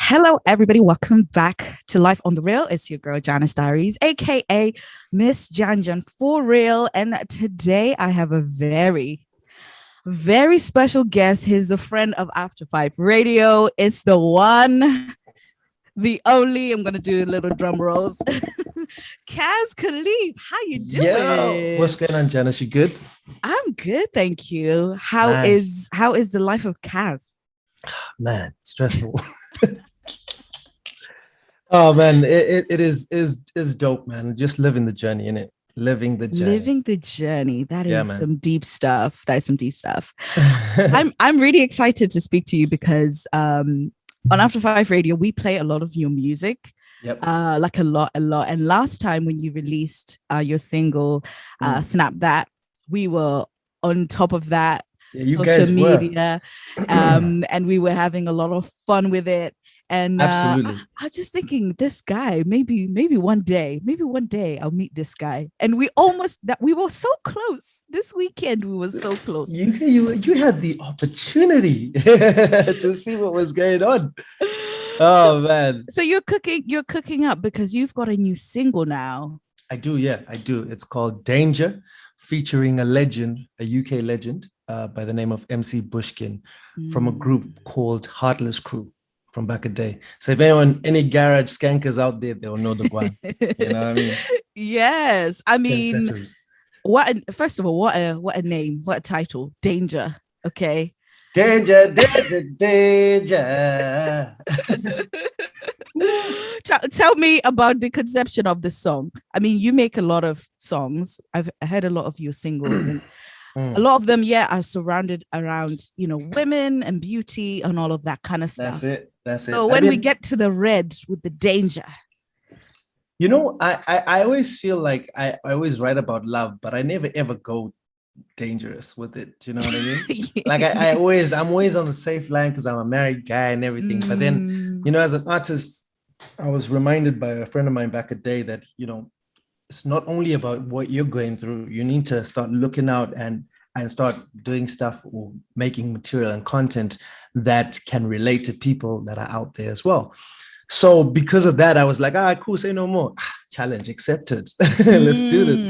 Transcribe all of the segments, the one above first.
Hello, everybody. Welcome back to Life on the Real. It's your girl, JaniceDiaries, aka Miss Janjan for real. And today I have a very special guest. He's a friend of After Five Radio. It's the one, the only. I'm gonna do little drum rolls. Kazz Khalif, how you Yo, what's doing? going on, Janice? You good? I'm good, thank you. How Nice. is how is the life of Kazz? Man, stressful. Oh man, it is dope, man. Just living the journey, in it. Living the journey. Living the journey. That Yeah, is man. some deep stuff. That is some deep stuff. I'm really excited to speak to you because on After Five Radio we play a lot of your music. Yep. Like a lot. And last time when you released your single Mm. Snap That, we were on top of that Yeah, you social guys were. media, and we were having a lot of fun with it. And Absolutely. I was just thinking, this guy, maybe one day I'll meet this guy. And we were so close. This weekend we were so close. You had the opportunity to see what was going on. Oh man. So you're cooking up because you've got a new single now. I do, yeah, I do. It's called Danger, featuring a legend, a UK legend, by the name of MC Bushkin from a Mm. group called Heartless Crew from back a day. So if anyone, any garage skankers out there, they'll know the one. You know what I mean? Yes. I mean, Trendsetters. first of all, what a name, what a title. Danger. Okay. Danger, danger, danger. Tell me about the conception of the song. I mean, you make a lot of songs. I've heard a lot of your singles, and a Mm, lot of them, yeah, are surrounded around, women and beauty and all of that kind of that's stuff. it. That's it. So I when we mean, get to the red with the danger. I always feel like I always write about love, but I never ever go dangerous with it. Do you know what I mean? Like I'm always on the safe line because I'm a married guy and everything. But then, Mm, as an artist, I was reminded by a friend of mine back a day that, it's not only about what you're going through. You need to start looking out and start doing stuff or making material and content that can relate to people that are out there as well. So because of that, I was like, cool, say no more. Challenge accepted. Let's do this.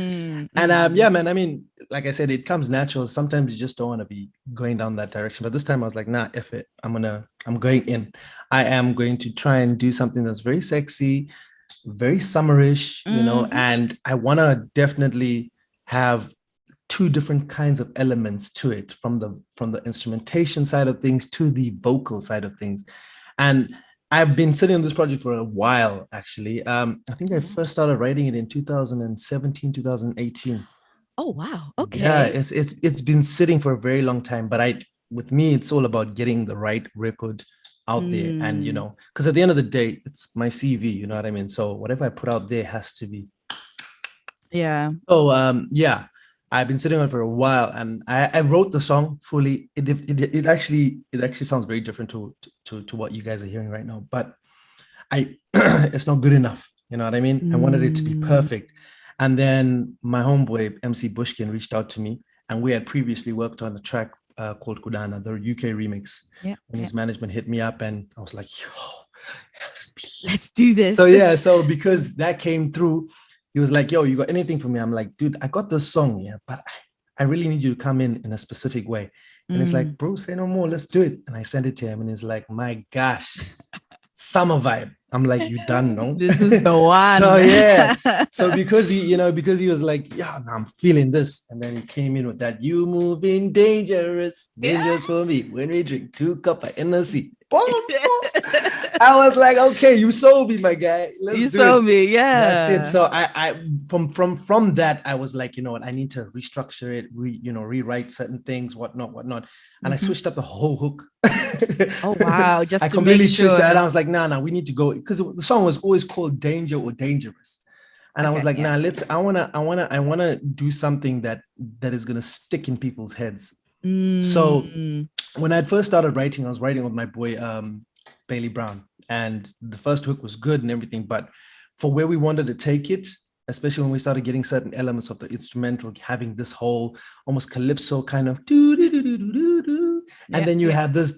And yeah, mm. man, I mean, like I said, it comes natural. Sometimes you just don't want to be going down that direction. But this time I was like, nah, F it. I'm going in. I am going to try and do something that's very sexy, very summerish, Mhm. and I want to definitely have two different kinds of elements to it, from the instrumentation side of things to the vocal side of things. And I've been sitting on this project for a while, actually. I think I Oh, first started writing it in 2017, 2018. oh, wow. Yeah, Okay. it's been sitting for a very long time, but with me, it's all about getting the right record out there. And Mm, because at the end of the day, it's my CV, you know what I mean? So whatever I put out there has to be. yeah. So yeah, I've been sitting on it for a while, and I wrote the song fully. It actually sounds very different to what you guys are hearing right now, but I it's not good enough. You know what I mean? I wanted it to be Mm, perfect. And then my homeboy MC Bushkin reached out to me, and we had previously worked on a track called Kudana, the UK remix. yeah, And yeah. his management hit me up, and I was like, "Yo, yes, please." Let's do So this. yeah, so because that came through, he was like, "Yo, you got anything for me?" I'm like, "Dude, I got this song, yeah, but I really need you to come in a specific way." And it's Mm. like, "Bro, say no more. Let's do it." And I sent it to him, and he's like, "My gosh, summer vibe." I'm like, "You done, no?" This is the So one. yeah. So because he was like, "Yeah, no, I'm feeling this," and then he came in with that, "You moving dangerous, Yeah. dangerous for me when we drink two cup of Hennessy." Boom, boom. I was like, "Okay, you sold me, my guy. Let's You do it." saw me, That's it. yeah. So I from that, I was like, you know what, I need to restructure it, rewrite certain things, whatnot. And I Mhm. switched up the whole hook. Oh wow, I just to make completely switched it. And sure. I was like, nah, we need to go, because the song was always called Danger or Dangerous. And I was Okay, like, yeah. nah, I wanna do something that is gonna stick in people's heads. So Mm, when I first started writing, I was writing with my boy Bailey Brown, and the first hook was good and everything, but for where we wanted to take it, especially when we started getting certain elements of the instrumental, having this whole almost calypso kind of do do do do do do, and yeah, then you yeah. have this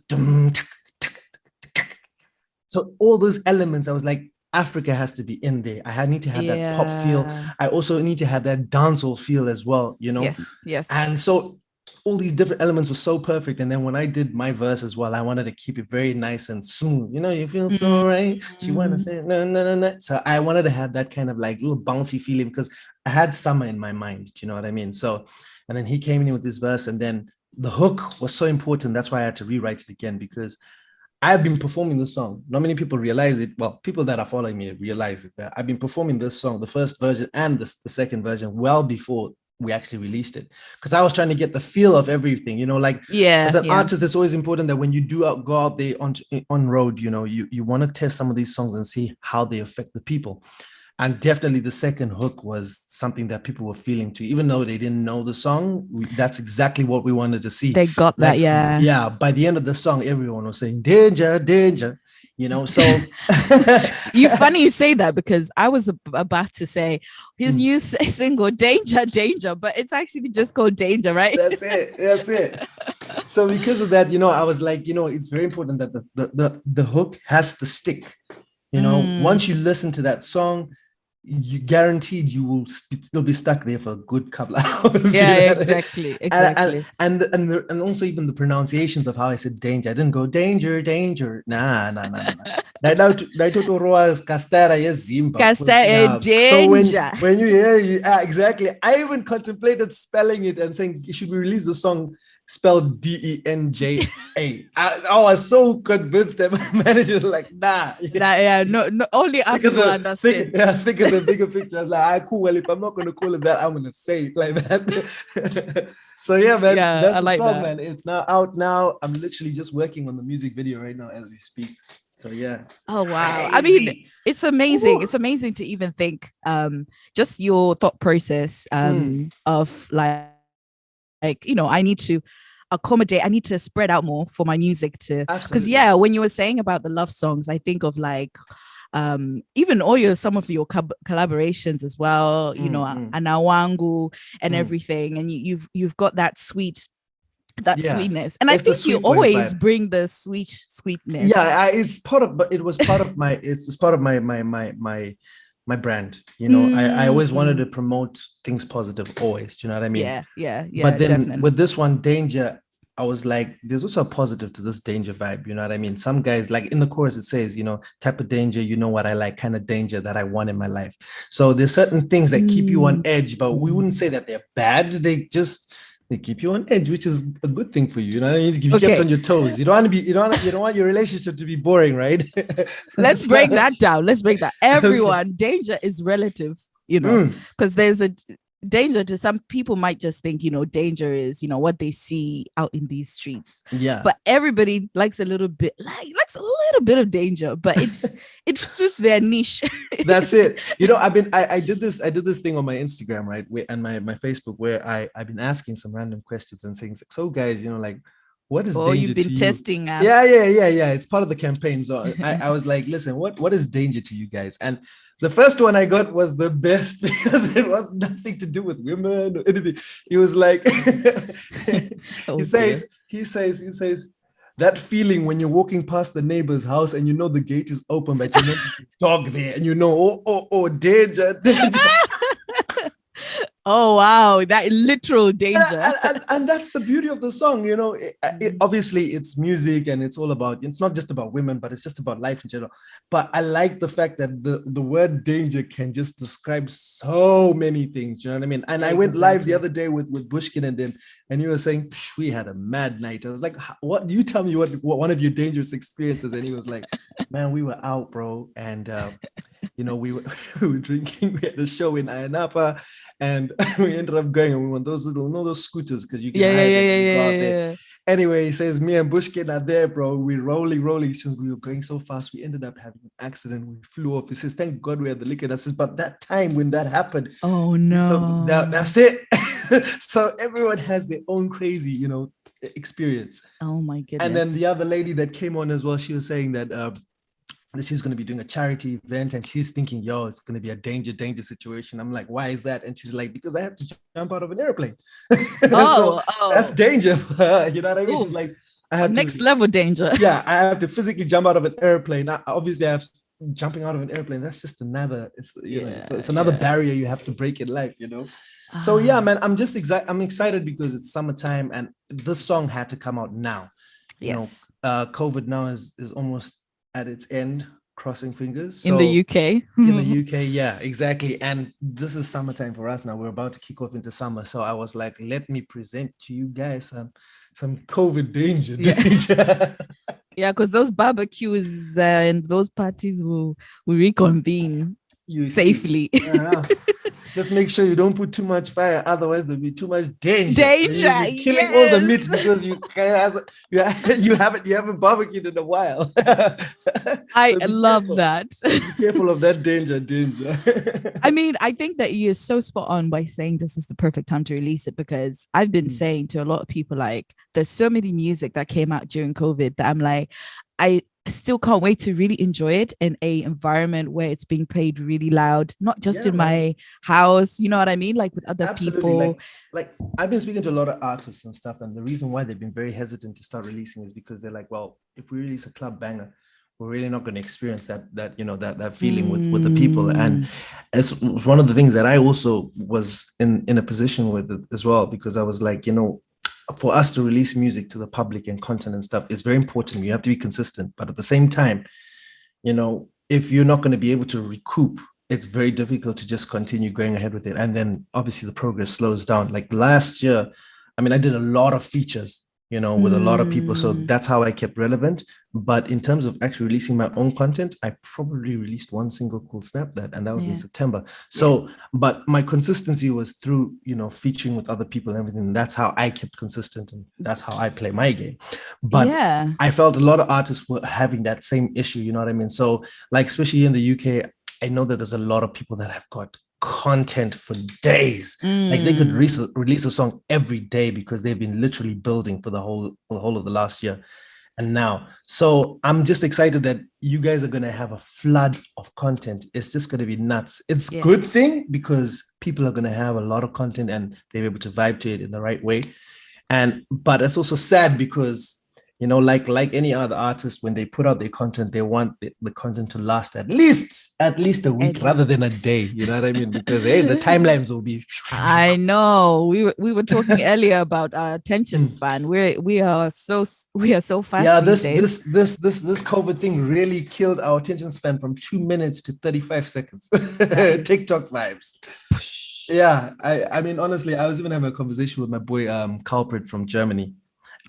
So all those elements, I was like, Africa has to be in there. Need to have that pop feel. Yeah. I also need to have that dancehall feel as well, Yes. Yes. And so all these different elements were so perfect. And then when I did my verse as well, I wanted to keep it very nice and smooth. You feel so right. She wanna Mm. say no, no, no, no. So I wanted to have that kind of like little bouncy feeling because I had summer in my mind. Do you know what I mean? So, and then he came in with this verse, and then the hook was so important. That's why I had to rewrite it again because I've been performing this song. Not many people realize it. Well, people that are following me realize it. That I've been performing this song, the first version and the second version, well before we actually released it. Because I was trying to get the feel of everything. Like as Yeah. an Yeah. artist, it's always important that when you go out there on road, you want to test some of these songs and see how they affect the people. And definitely the second hook was something that people were feeling too, even though they didn't know the song. That's exactly what we wanted to see. They got that. Like, Yeah. yeah, by the end of the song, everyone was saying danger, danger, so You funny you say that because I was about to say his new single Danger Danger, but it's actually just called Danger, right? That's it. So because of that, I was like, it's very important that the hook has to stick. Once you listen to that song, you guaranteed you'll be stuck there for a good couple of hours. Yeah, exactly. And also even the pronunciations of how I said danger. I didn't go danger, danger. Nah. Castera Zimba. So Danger. when you hear exactly, I even contemplated spelling it and saying, should we release the song spelled Denja? I was so convinced that my manager was like, nah. No, only us will understand. Think of the bigger picture. I was like, cool. Well, if I'm not going to call it that, I'm going to say it like that. So yeah, man, that's the song, man. It's now out now. I'm literally just working on the music video right now as we speak. So yeah. Oh wow. Crazy. I mean, it's amazing. Ooh. It's amazing to even think just your thought process of like, I need to accommodate, I need to spread out more for my music to, because when you were saying about the love songs, I think of like even some of your collaborations as well, Anawangu and everything, and you've got that sweetness, and I think you always bring the sweetness. Yeah, it's part of, but it was part of my my brand. I always wanted to promote things positive always. Do you know what I mean? Yeah. But then definitely. with this one, Danger, I was like, there's also a positive to this danger vibe. You know what I mean? Some guys, like in the chorus, it says, type of danger, what I like, kind of danger that I want in my life. So there's certain things that keep you on edge, but we wouldn't say that they're bad. They keep you on edge, which is a good thing for you. You know what I mean? To keep you kept on your toes. You don't want to be, you don't want your relationship to be boring, right? Let's break that down. Let's break that. Everyone, danger is relative, because there's a danger to some people might just think, danger is, what they see out in these streets. Yeah. But everybody likes a little bit of danger, but it suits their niche. That's it. I did this thing on my Instagram, right? And my Facebook, where I've been asking some random questions and things like, so guys, like, what is danger you've been to testing you? us. Yeah. It's part of the campaign. So I was like, listen, what is danger to you guys? And the first one I got was the best because it was nothing to do with women or anything. He was like, he says, that feeling when you're walking past the neighbor's house and the gate is open, but you know there's a dog there, and danger. Oh wow, that literal danger. And that's the beauty of the song. Obviously it's music and it's not just about women, but it's just about life in general. But I like the fact that the word danger can just describe so many things. You know what I mean? And I went live the other day with Bushkin and them, and you were saying we had a mad night. I was like, what? You tell me what one of your dangerous experiences. And he was like, man, we were out, bro, and we were drinking. We had a show in Ayanapa, and we ended up going, and we want those those scooters because you can go out there. Anyway, he says, me and Bushkin are there, bro. We're rolling. We were going so fast, we ended up having an accident. We flew off. He says, thank God we had the liquor. I says, but that time when that happened, oh no, that's it. So everyone has their own crazy, experience. Oh my goodness. And then the other lady that came on as well, she was saying that she's going to be doing a charity event, and she's thinking, it's going to be a danger situation. I'm like, why is that? And she's like, because I have to jump out of an airplane. So that's danger for her. You know what I mean? Ooh. She's like, I have Next to, level danger. yeah, I have to physically jump out of an airplane. Obviously, I have jumping out of an airplane. That's just another, it's Yeah, another yeah. barrier you have to break in life. So yeah, Ah, man, I'm just excited. I'm excited because it's summertime and this song had to come out now. yes. COVID now is almost at its end, crossing fingers. In the So UK. in the UK, yeah, exactly. And this is summertime for us now. We're about to kick off into summer. So I was like, let me present to you guys some COVID danger. Yeah. Yeah, because those barbecues and those parties will reconvene You see. safely. Just make sure you don't put too much fire, otherwise there'll be too much danger. And you'll Danger, be killing all the yes. meat because you haven't barbecued in a while. I So be love careful. that. Be careful of that danger. I mean, I think that you're so spot on by saying this is the perfect time to release it, because I've been Mm. saying to a lot of people, like, there's so many music that came out during COVID that I'm like, I still can't wait to really enjoy it in a environment where it's being played really loud, not just Yeah, in man. my house, you know what I mean? Like with other Absolutely. people. Like I've been speaking to a lot of artists and stuff, and the reason why they've been very hesitant to start releasing is because they're like, well, if we release a club banger, we're really not going to experience that feeling with the people. And Mm, it's one of the things that I also was in a position with it as well, because I was like, for us to release music to the public and content and stuff is very important. You have to be consistent, but at the same time, if you're not going to be able to recoup, it's very difficult to just continue going ahead with it. And then obviously the progress slows down. Like last year, I mean, I did a lot of features, with a lot of people. So mm, that's how I kept relevant. But in terms of actually releasing my own content, I probably released one single cool snap and that was in yeah, September. yeah, So, but my consistency was through, featuring with other people and everything. That's how I kept consistent and that's how I play my game. But yeah, I felt a lot of artists were having that same issue, you know what I mean? So, like, especially in the UK, I know that there's a lot of people that have got content for days. Like they could mm, release a song every day because they've been literally building for the whole of the last year and now. So I'm just excited that you guys are gonna have a flood of content. It's just gonna be nuts. It's a yeah. good thing because people are gonna have a lot of content and they're able to vibe to it in the right way. But it's also sad because like any other artist, when they put out their content, they want the content to last at least a At week rather least. than a day. You know what I mean? Because hey, the timelines will be I know. We were talking earlier about our attention Mm. span. We are so fast Yeah, these this days. this this this this COVID thing really killed our attention span from 2 minutes to 35 seconds. That is. TikTok vibes. Yeah, I mean honestly, I was even having a conversation with my boy Culprit from Germany,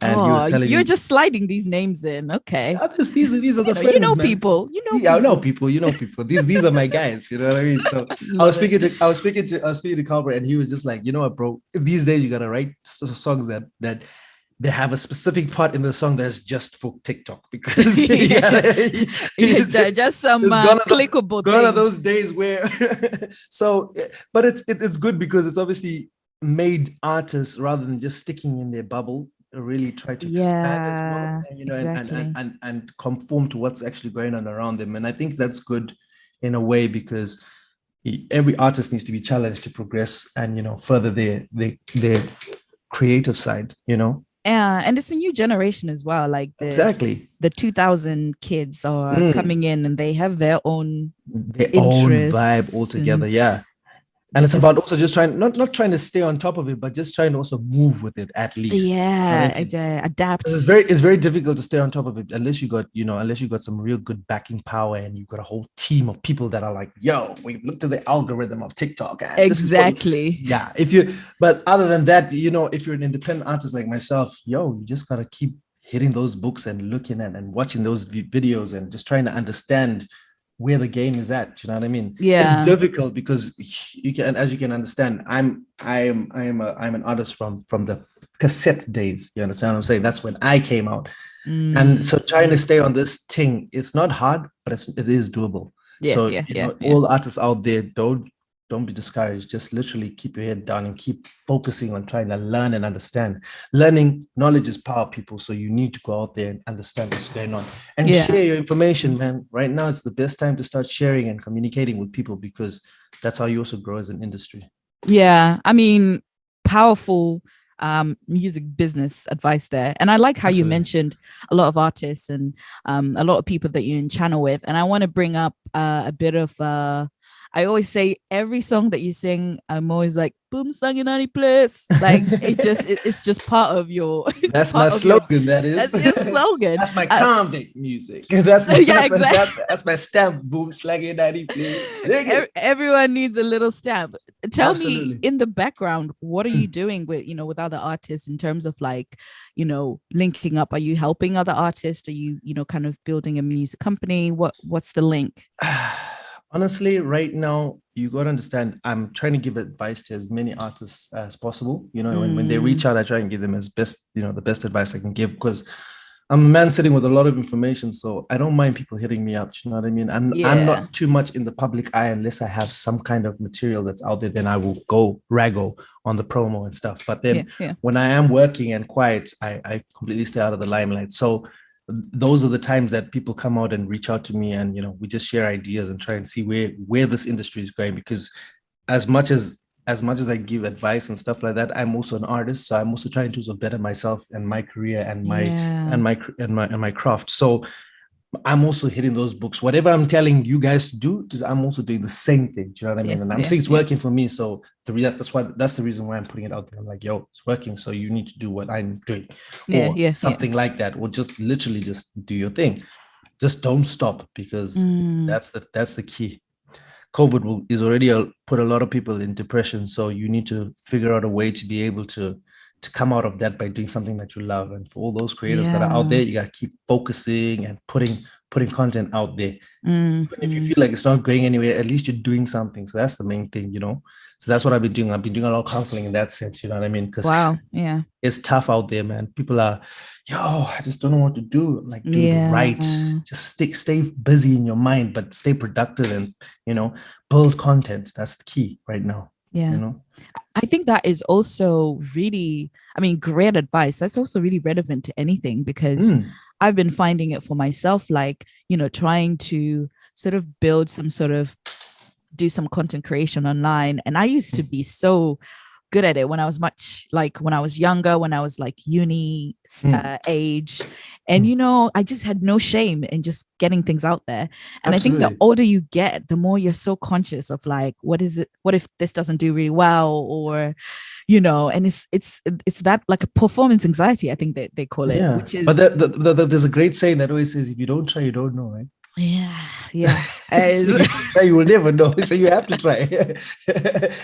and he was Oh, telling you're me, just sliding these names in. Okay. yeah, these are the You friends, know man. people. You know Yeah, I know people. people. These are my guys. You know what I mean? So Love it. I was speaking to Calvert, and he was just like, you know what, bro? These days you gotta write songs that they have a specific part in the song that's just for TikTok because yeah, Yeah. Yeah, just some it's clickable gone are things. those days where so but it's good because it's obviously made artists rather than just sticking in their bubble really try to expand as well Yeah, and exactly. conform to what's actually going on around them. And I think that's good in a way because every artist needs to be challenged to progress and further their creative side. Yeah, and it's a new generation as well. Like Exactly. the 2000 kids are Mm. coming in and they have their own Their own vibe interests, altogether. and Yeah. And they it's just, about also just trying not trying to stay on top of it, but just trying to also move with it at least. You know what yeah, I mean? It's adapt. very difficult to stay on top of it unless you got some real good backing power and you've got a whole team of people that are like, yo, we've looked at the algorithm of TikTok and this is what Exactly. yeah. But other than that, if you're an independent artist like myself, yo, you just gotta keep hitting those books and looking at and watching those videos and just trying to understand where the game is at. You know what I mean? It's Yeah. difficult because as you can understand, I'm an artist from the cassette days. You understand what I'm saying? That's when I came out. And Mm, so trying to stay on this thing, it's not hard, but it is doable. yeah, So, yeah, yeah, yeah. all artists out there, don't be discouraged. Just literally keep your head down and keep focusing on trying to learn and understand. Learning knowledge is power, people. So you need to go out there and understand what's going on and Yeah. share your information, man. Right now, it's the best time to start sharing and communicating with people because that's how you also grow as an industry. Yeah. I mean, powerful music business advice there. And I like how you Absolutely. mentioned a lot of artists and a lot of people that you're in channel with. And I want to bring up a bit of I always say every song that you sing, I'm always like boom slanging any place. Like it's just part of your it's That's part my of your slogan. That is. that's your slogan. That's my convict music. That's my Yeah, exactly. that's my stamp. Boom, slaggy daddy, please. Dig it. Everyone needs a little stamp. Tell me Absolutely. in the background, what are you doing with, with other artists in terms of like, linking up? Are you helping other artists? Are you, kind of building a music company? What's the link? Honestly, right now, you got to understand, I'm trying to give advice to as many artists as possible. When they reach Mm, out, I try and give them as best, the best advice I can give because I'm a man sitting with a lot of information. So I don't mind people hitting me up. You know what I mean? I'm yeah. not too much in the public eye unless I have some kind of material that's out there, then I will go raggle on the promo and stuff. But Yeah. then Yeah. when I am working and quiet, I completely stay out of the limelight. So those are the times that people come out and reach out to me and we just share ideas and try and see where this industry is going because as much as I give advice and stuff like that, I'm also an artist, so I'm also trying to also better myself and my career and my Yeah. and my and my craft. So I'm also hitting those books. Whatever I'm telling you guys to do, I'm also doing the same thing. Do you know what I Yeah. mean? And I'm Yeah. saying it's Yeah. working for me. So that's the reason why I'm putting it out there. I'm like, yo, it's working. So you need to do what I'm doing, Yeah. or Yeah. Yeah. something like that, or just literally just do your thing. Just don't stop because Mm, that's the key. Is already put a lot of people in depression. So you need to figure out a way to be able to come out of that by doing something that you love. And for all those creatives that are out yeah. there, you got to keep focusing and putting content out there. Mm, Even if you mm, feel like it's not going anywhere, at least you're doing something. So that's the main thing. So that's what I've been doing. I've been doing a lot of counseling in that sense. You know what I mean? Because wow. Yeah. it's tough out there, man. People are, yo, I just don't know what to do. I'm like, dude, Yeah. write. Just stay busy in your mind, but stay productive and you know, build content. That's the key right now. You Yeah. know? I think that is also really, I mean, great advice. That's also really relevant to anything because Mm, I've been finding it for myself, like, trying to sort of build some sort of do some content creation online. And I used to be so good at it when I was much like when I was younger, when I was like uni mm, age. And, mm. I just had no shame in just getting things out there. And I think the Absolutely. older you get, the more you're so conscious of like, what is it? What if this doesn't do really well? Or, and it's that like a performance anxiety, I think that they call it, Yeah. which But is there's a great saying that always says, if you don't try, you don't know, right? yeah, yeah. So if you don't try, you will never know. So you have to try.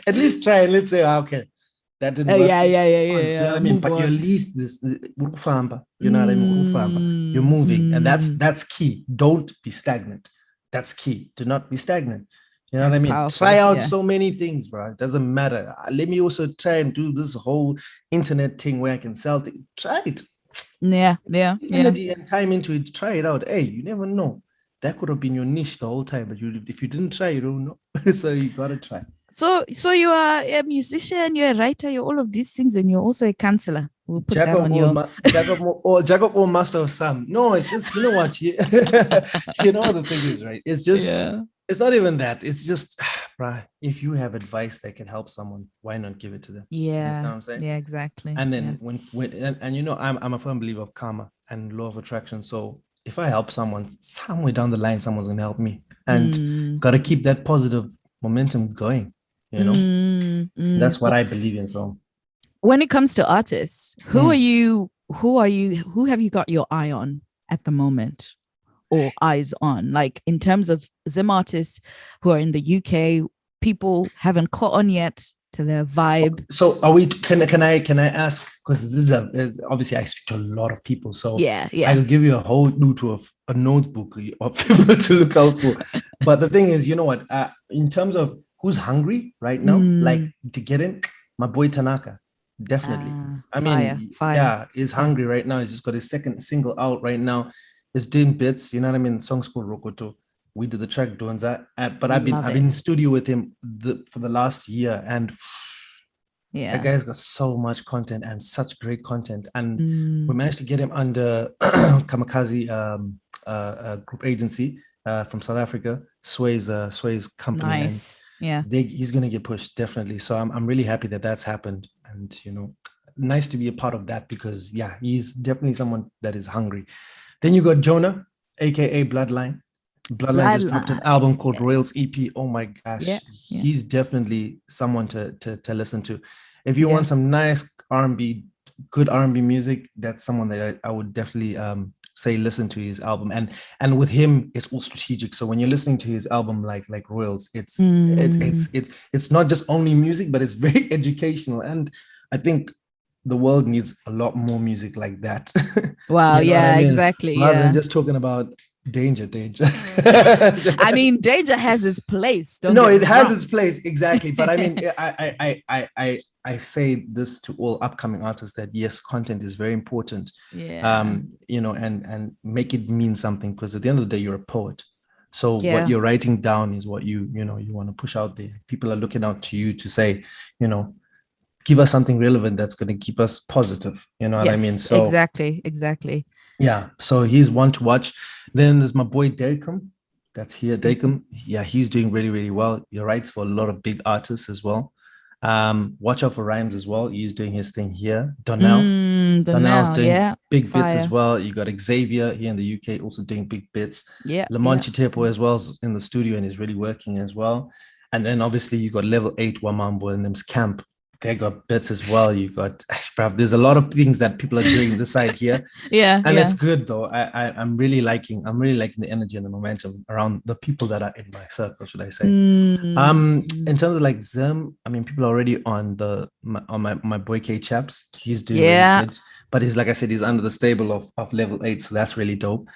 At least try and let's say, okay, that didn't work. Yeah, yeah, yeah, yeah, On. You know what yeah. I mean? Move But you're at on. least this urufamba. You know what I mean? Urufamba. You're Mm, moving. And that's mm. that's key. Don't be stagnant. That's key. Do not be stagnant. You know what I That's mean? Try powerful. out Yeah. so many things, bro. It doesn't matter. Let me also try and do this whole internet thing where I can sell things. Try it. Yeah, yeah, yeah. Energy and time into it. Try it out. Hey, you never know. That could have been your niche the whole time, but if you didn't try, you don't know. So you gotta try. So you are a musician, you're a writer, you're all of these things, and you're also a counselor. We'll put Jack that of on all, your Jack of all, master of some. No, it's just you know what you know what the thing is, right? It's just yeah. it's not even that. It's just, bruh, if you have advice that can help someone, why not give it to them? You understand Yeah. what I'm saying? Yeah, exactly. And Yeah. then when and I'm a firm believer of karma and law of attraction. So if I help someone, somewhere down the line, someone's gonna help me, and Mm, gotta keep that positive momentum going. You know, mm, mm. that's what I believe in. So. When it comes to artists, who are Mm. you? Who are you? Who have you got your eye on at the moment? Or eyes on, like in terms of Zim artists who are in the UK, people haven't caught on yet to their vibe. So are we? Can I ask? Because obviously I speak to a lot of people, so Yeah, I yeah. will give you a whole to a notebook of people to look out for. But the thing is, you know what? In terms of who's hungry right now, like Mm, to get in, my boy Tanaka, definitely. I fire, mean, fire. yeah, he's Yeah. hungry right now. He's just got his second single out right now. He's doing bits. You know what I mean? Song's called Rokoto. We did the track Donza, but I've been Love I've it. been in studio with him for the last year, and that Yeah. guy's got so much content and such great content. And we Mm, managed to get him under Kamikaze group agency from South Africa, Sway's company, and nice. Yeah. he's going to get pushed definitely. So I'm really happy that that's happened. And nice to be a part of that because he's definitely someone that is hungry. Then you got Jonah, aka Bloodline. Bloodline just dropped an album called Royals EP. Oh my gosh, he's definitely someone to listen to. If you want some nice R&B, good R&B music, that's someone that I would definitely say listen to his album. And with him, it's all strategic. So when you're listening to his album like Royals, it's not just only music, but it's very educational. And I think the world needs a lot more music like that. Wow. Exactly. Rather than just talking about danger. I mean, danger has its place. It has its place, exactly. But I mean, I say this to all upcoming artists that yes, content is very important. And make it mean something, because at the end of the day, you're a poet. So what you're writing down is what you want to push out there. People are looking out to you to say, give us something relevant that's going to keep us positive. You know what I mean? So exactly. Yeah. So he's one to watch. Then there's my boy Dacom. That's here. Dacom. Yeah, he's doing really, really well. He writes for a lot of big artists as well. Watch out for Rhymes as well. He's doing his thing here. Donnell's doing big bits as well. You got Xavier here in the UK also doing big bits. Lamont Chitepo as well is in the studio and is really working as well. And then obviously you got Level 8 Wamambo and them's Camp. They got bits as well. You got, there's a lot of things that people are doing this side here. It's good though. I'm really liking the energy and the momentum around the people that are in my circle, should I say. In terms of like Zim, I mean, people are already on my boy K Chaps. He's doing really good. But he's, like I said, he's under the stable of Level 8, so that's really dope.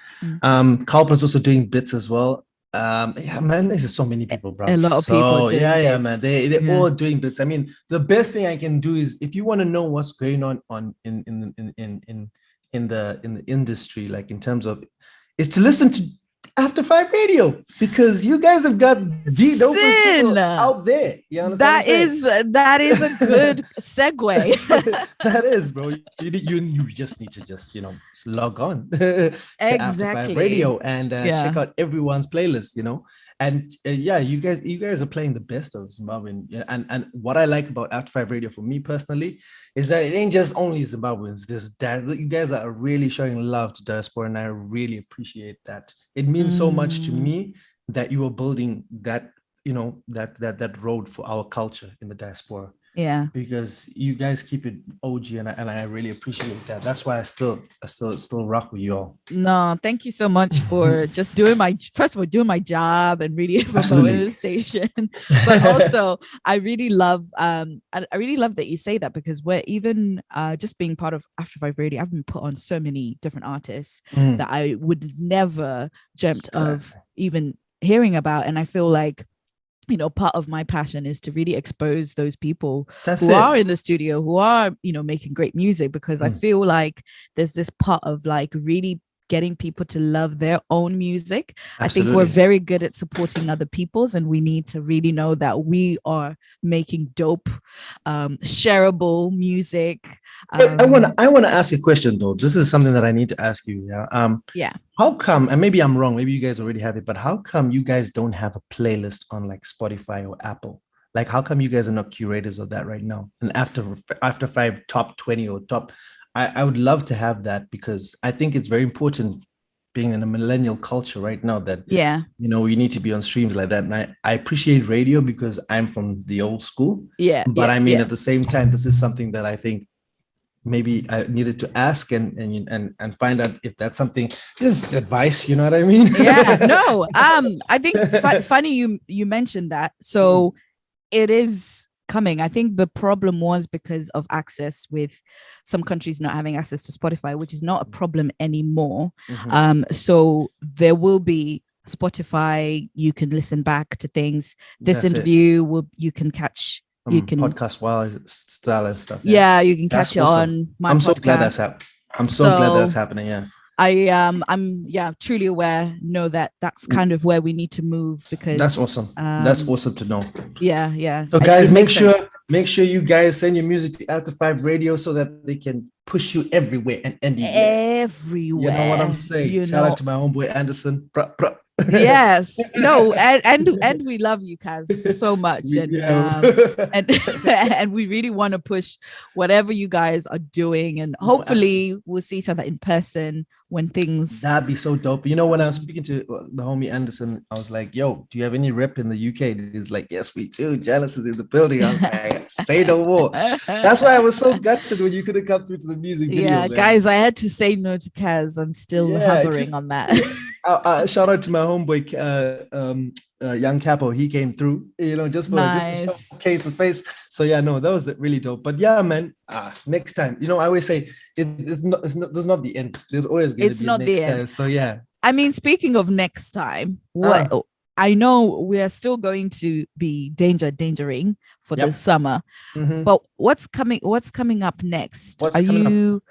Kalpa's also doing bits as well. Man, there's so many people, bro. A lot of people doing bits. Man. They're all doing bits. I mean, the best thing I can do is, if you want to know what's going on in the industry, like in terms of, is to listen to After 5 Radio, because you guys have got the dopest people out there. You understand? That is a good segue. That is, bro. You just need to log on to After 5 Radio and check out everyone's playlist. And you guys are playing the best of Zimbabwean. And what I like about After 5 Radio for me personally is that it ain't just only Zimbabweans. You guys are really showing love to diaspora, and I really appreciate that. It means so much to me that you are building that, that road for our culture in the diaspora. Yeah, because you guys keep it OG, and I really appreciate that. That's why I still rock with you all. No, thank you so much for just doing my job and really promoting the station. But also, I really love that you say that, because we're even just being part of After 5 Radio, I've been put on so many different artists that I would never dreamt of even hearing about, and I feel like, part of my passion is to really expose those people are in the studio, who are, making great music, because I feel like there's this part of like really getting people to love their own music. Absolutely. I think we're very good at supporting other people's, and we need to really know that we are making dope, shareable music. I want to ask a question though. This is something that I need to ask you. How come, and maybe I'm wrong, maybe you guys already have it, but how come you guys don't have a playlist on like Spotify or Apple? Like, how come you guys are not curators of that right now? And after 5 top 20 or top, I would love to have that, because I think it's very important, being in a millennial culture right now, that you need to be on streams like that. And I appreciate radio because I'm from the old school. But at the same time, this is something that I think maybe I needed to ask and find out if that's something. This is advice, you know what I mean? I think funny you mentioned that. So it is coming. I think the problem was because of access, with some countries not having access to Spotify, which is not a problem anymore. So there will be Spotify. You can listen back to things. This interview you can catch. You can podcast style and stuff. You can catch it on my podcast. I'm so glad that's happening. I'm so glad that's happening. Yeah. I'm truly aware, know that that's kind of where we need to move, because that's awesome. That's awesome to know. So guys, make sure you guys send your music to After 5 Radio so that they can push you everywhere and anywhere. Everywhere. You know what I'm saying? Shout out to my homeboy Anderson. Yes, no, and we love you, Kaz, so much, Yeah. and and we really want to push whatever you guys are doing, and No, absolutely. hopefully we'll see each other in person when things. That'd be so dope. You know, when I was Um, speaking to the homie Anderson, I was like, yo, do you have any rep in the UK? He's like, yes, we do. Jealous is in the building. I was like, say no more. That's why I was so gutted when you couldn't come through to the music video, yeah, man. guys, I had to say no to Kaz. I'm still Yeah, hovering on that. shout out to my homeboy, Young Capo. He came through, just to Nice. showcase the face. So yeah, no, that was really dope. But yeah, man, next time, I always say there's not the end. There's always going to It's be a not the next end. time. So yeah, I mean, speaking of next time, what uh, I know we are still going to be dangering for the yep. summer, Hmm. but what's coming up next? What's coming up?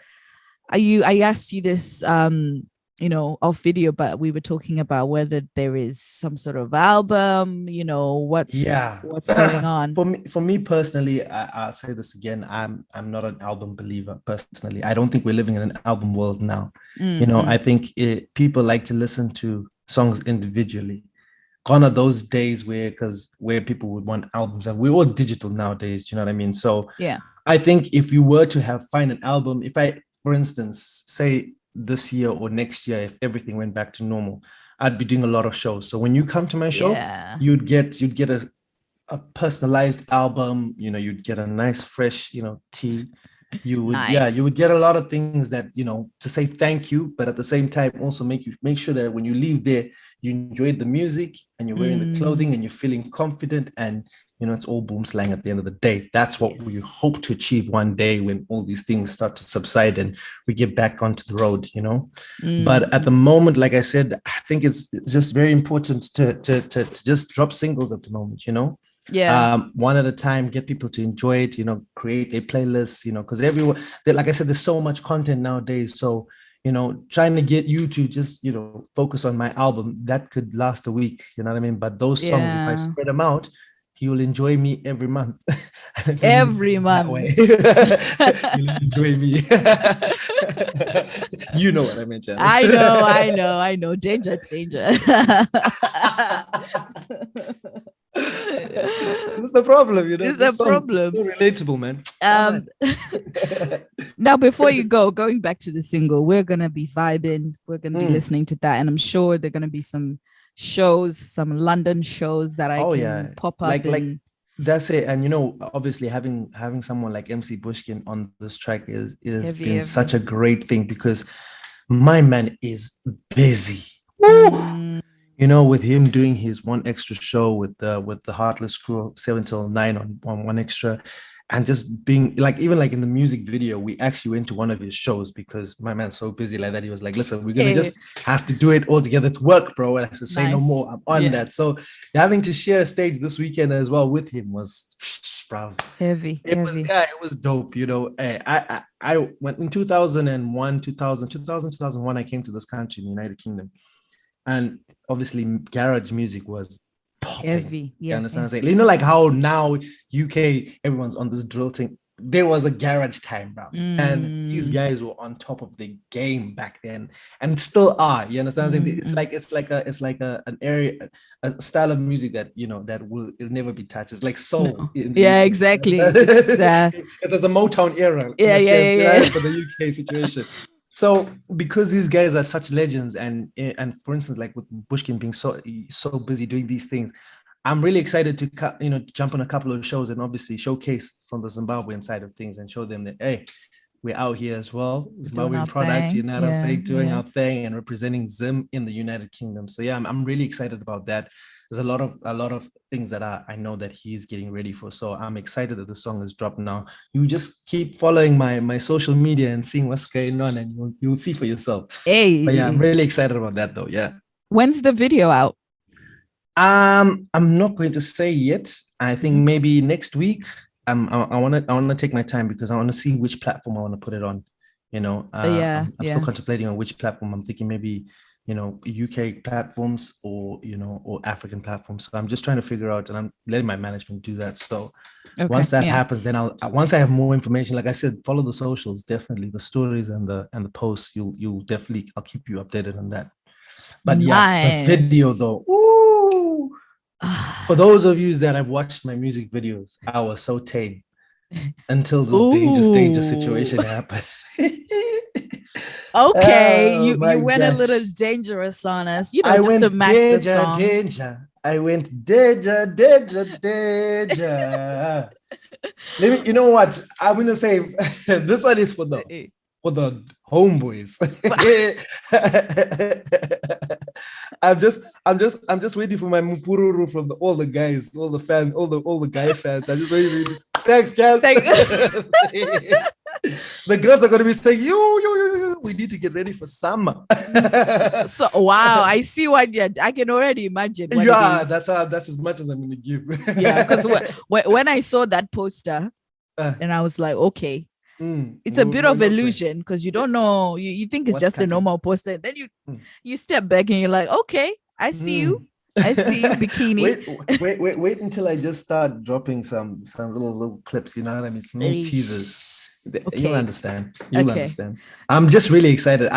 I asked you this off video, but we were talking about whether there is some sort of album, what's Yeah. what's going on. For me personally, I'll say this again. I'm not an album believer personally. I don't think we're living in an album world now. I Mm-mm. think people like to listen to songs individually. Gone are those days where people would want albums, and we're all digital nowadays. Do you know what I mean? So Yeah. I think if you were to find an album, if I, for instance, say this year or next year, if everything went back to normal, I'd be doing a lot of shows. So when you come to my show, Yeah. you'd get a personalized album. You'd get a nice fresh, tea. You would Nice. get a lot of things that, to say thank you, but at the same time also make sure that when you leave there, you enjoyed the music and you're wearing the Mm, clothing and you're feeling confident, and it's all boom slang at the end of the day. That's what we yes. hope to achieve one day when all these things start to subside and we get back onto the road. But at the Mm, moment, like I said, I think it's just very important to just drop singles at the moment. yeah. One at a time, get people to enjoy it, create their playlists, because everyone, like I said, there's so much content nowadays. So, trying to get you to just, focus on my album, that could last a week, you know what I mean? But those songs, if I Yeah. spread them out, you'll enjoy me every month. I don't even Every mean it that month. way. You'll enjoy me. You know what I meant, Janice. I know. Danger. This is the problem, It's a this song is problem. so relatable, man. Oh Um, man. Now before you go, going back to the single, we're gonna be vibing. We're gonna be Mm. listening to that, and I'm sure there are gonna be some shows, some London shows that I Oh can yeah. pop up Like and that's it. And obviously having someone like MC Bushkin on this track is heavy, been such heavy. a great thing, because my man is busy. Woo! Mm, With him doing his one extra show with the Heartless Crew, 7 till 9 on one extra, and just being like, even like in the music video, we actually went to one of his shows because my man's so busy like that. He was like, "Listen, we're gonna eh, just have to do it all together. It's work, bro." And I said, "Say no nice. more. I'm on Yeah, that." So having to share a stage this weekend as well with him was, bro. heavy, It was, heavy. yeah, it was dope. I went in 2001, 2001. I came to this country in the United Kingdom, and obviously garage music was popping. Heavy. You Yeah, understand yeah. what I'm saying? Like how now UK, everyone's on this drill thing. There was a garage time, bro. And these Mm, guys were on top of the game back then and still are. You understand what I'm saying? It's mm. like an area, a style of music that that it'll never be touched. It's like soul No. in the Yeah, UK. exactly. It's It's a Motown era in yeah, a yeah, sense, yeah, for the UK situation. So because these guys are such legends, and for instance, like with Bushkin being so busy doing these things, I'm really excited to jump on a couple of shows and obviously showcase from the Zimbabwean side of things and show them that, hey, we're out here as well, We're doing Zimbabwean our product, you thing. know what I'm Yeah, saying, doing yeah. our thing and representing Zim in the United Kingdom. So yeah, I'm really excited about that. There's a lot of things that I know that he's getting ready for. So I'm excited that the song is dropped now. You just keep following my social media and seeing what's going on, and you'll see for yourself. But yeah, I'm Hey, really excited about that though. Yeah. when's the video out? I'm not going to say yet. I think Mhm. maybe next week. I want to take my time because I want to see which platform I want to put it on. Yeah, I'm still yeah. contemplating on which platform. I'm thinking maybe, UK platforms or African platforms. So I'm just trying to figure out, and I'm letting my management do that. So Okay, once that yeah. happens, then once I have more information, like I said, follow the socials, definitely the stories and the posts. You'll definitely, I'll keep you updated on that. But yeah, the video though. Ooh. For those of you that have watched my music videos, I was so tame until this dangerous situation happened. Okay, Oh, you went a gosh. little dangerous on us, I just went to match the song. danger. I went danger. Let me. You know what? I'm gonna say this one is for the homeboys. I'm just waiting for my mupururu from all the guys, all the fans, all the guy fans. I'm just waiting for you. Thanks, guys. The girls are gonna be saying, yo, we need to get ready for summer. So wow, I see what I can already imagine. Yeah, that's as much as I'm gonna give. Yeah, because when I saw that poster, and I was like, okay. It's a bit of illusion because you don't know. You think it's just a normal poster. Then you step back and you're like, okay, I see you. I see you, bikini. Wait until I just start dropping some little clips. You know what I mean? Some little teasers. Okay. You'll understand. Understand. I'm just really excited.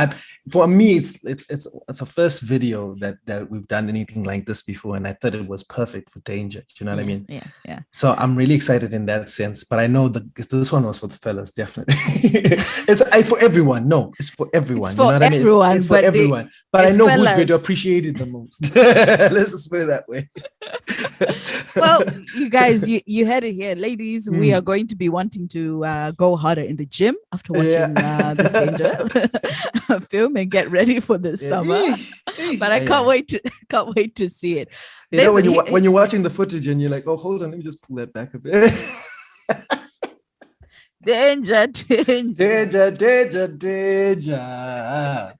For me, it's a first video that we've done anything like this before, and I thought it was perfect for Danger. Do you know what I mean? Yeah. So I'm really excited in that sense. But I know this one was for the fellas, definitely. it's for everyone. No, it's for everyone. It's for everyone. It's for everyone. But I know who's going to appreciate it the most. Let's just put it that way. Well, you guys, you heard it here, ladies. We are going to be wanting to go harder in the gym after watching this Danger film and get ready for this summer. But I can't wait to see it. You know, when you're watching the footage and you're like, oh, hold on, let me just pull that back a bit. Danger.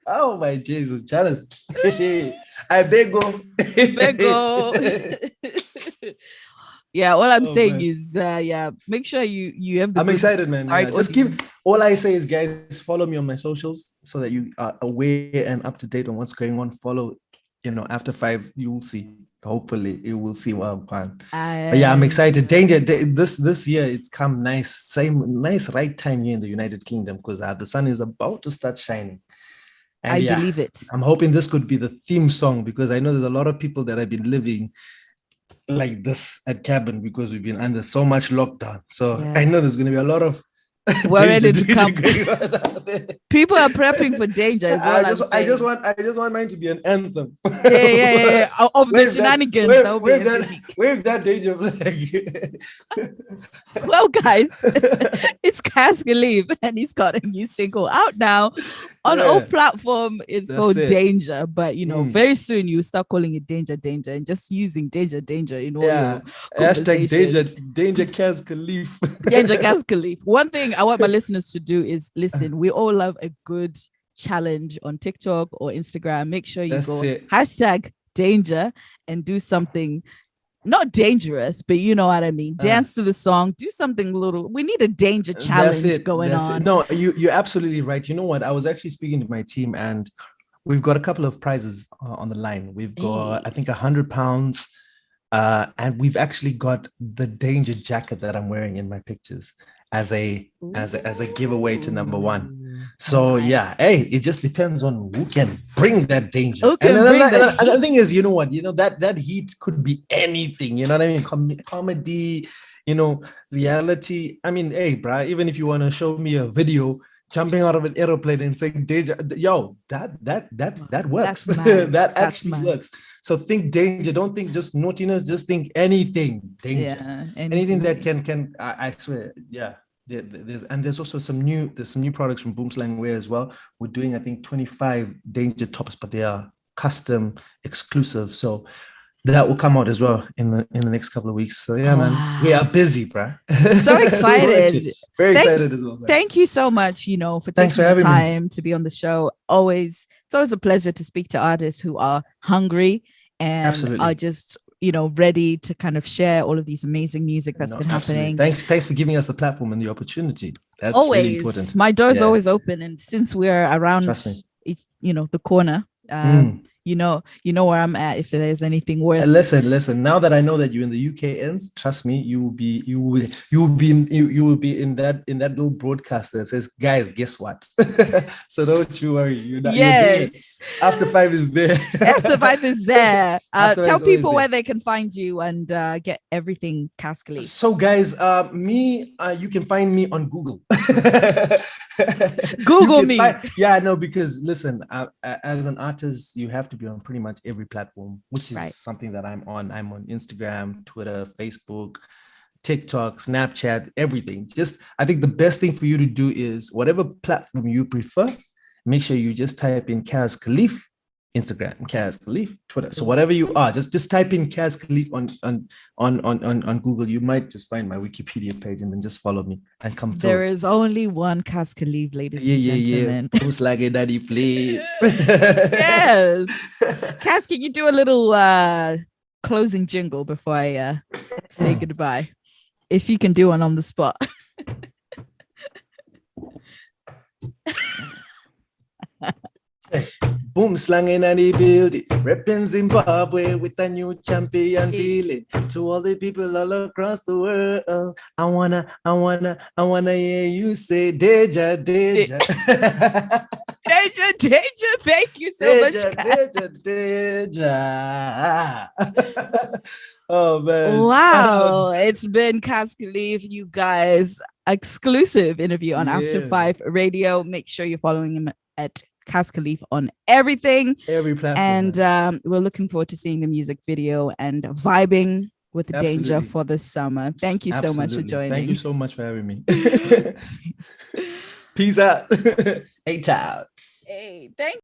Oh my Jesus, Janice. I beg go. Yeah, all I'm saying is make sure you have I'm excited, man. Yeah, just all I say is, guys, follow me on my socials so that you are aware and up to date on what's going on. Follow, after 5, you will see. Hopefully you will see what I'm on. But yeah, I'm excited. Danger this year, it's come nice right time here in the United Kingdom because the sun is about to start shining. And I believe it. I'm hoping this could be the theme song because I know there's a lot of people that have been living like this at cabin because we've been under so much lockdown. So I know there's going to be a lot of we're ready to come. People are prepping for danger. I just want mine to be an anthem. Yeah. Of the shenanigans. Wave that danger flag. Well, guys, it's Kazz Khalif, and he's got a new single out now on all platforms. It's called Danger, but very soon you start calling it Danger, and just using Danger in all your hashtag Danger Kazz Khalif. Danger Kazz Khalif. One thing I want my listeners to do is listen. We all love a good challenge on TikTok or Instagram. Make sure you go hashtag Danger and do something not dangerous, but you know what I mean. Dance to the song, do something little. We need a danger challenge going on. No, you're absolutely right. You know what? I was actually speaking to my team and we've got a couple of prizes on the line. We've got, I think, £100. And we've actually got the Danger jacket that I'm wearing in my pictures as a giveaway to number 1. So it just depends on who can bring that danger. And the thing is, you know what? That heat could be anything. You know what I mean? Comedy, reality. I mean, hey, bruh, even if you want to show me a video jumping out of an aeroplane and saying danger, that works. That actually works. So think danger. Don't think just naughtiness. Just think anything danger. Yeah, anything that can. I swear. Yeah. There's also some new products from Boomslang Wear as well. We're doing, I think, 25 danger tops, but they are custom exclusive. So that will come out as well in the next couple of weeks. So man, we are busy, bruh. So excited. Very excited as well. Man. Thank you so much, for taking the time to be on the show. It's always a pleasure to speak to artists who are hungry and are just ready to kind of share all of these amazing music that's been happening. Thanks for giving us the platform and the opportunity. That's always really important. My door is always open, and since we're around the corner, you know where I'm at if there's anything worth. Listen. Now that I know that you're in the UK ends, trust me, you will be in that little broadcast that says, "Guys, guess what?" So don't you worry. You're there. Yes. After five is there. After Five is there. After Five Tell is always people there. where they can find you and get everything Kazz Khalif. So guys, you can find me on Google. Google me. Because listen, as an artist, you have to be on pretty much every platform, which is something that I'm on. I'm on Instagram, Twitter, Facebook, TikTok, Snapchat, everything. I think the best thing for you to do is whatever platform you prefer, make sure you just type in Kazz Khalif, Instagram, Kazz Khalif, Twitter. So whatever you are, just type in Kazz Khalif on Google. You might just find my Wikipedia page and then just follow me and come through. There is only one Kazz Khalif, ladies and gentlemen. Yeah. Who's like a daddy, please? Yes. Kazz, can you do a little closing jingle before I say goodbye? If you can do one on the spot. Boom slang in the building, repping Zimbabwe with a new champion feeling. To all the people all across the world, I wanna hear you say Deja. Deja. Thank you so much. Deja. Oh man! Wow, it's been Kazz Khalif, you guys. Exclusive interview on After Five Radio. Make sure you're following him at Kazz Khalif on every platform, and we're looking forward to seeing the music video and vibing with Danger for the summer. Thank you so much for joining. Thank you so much for having me. Peace out. 8 out. Hey, thank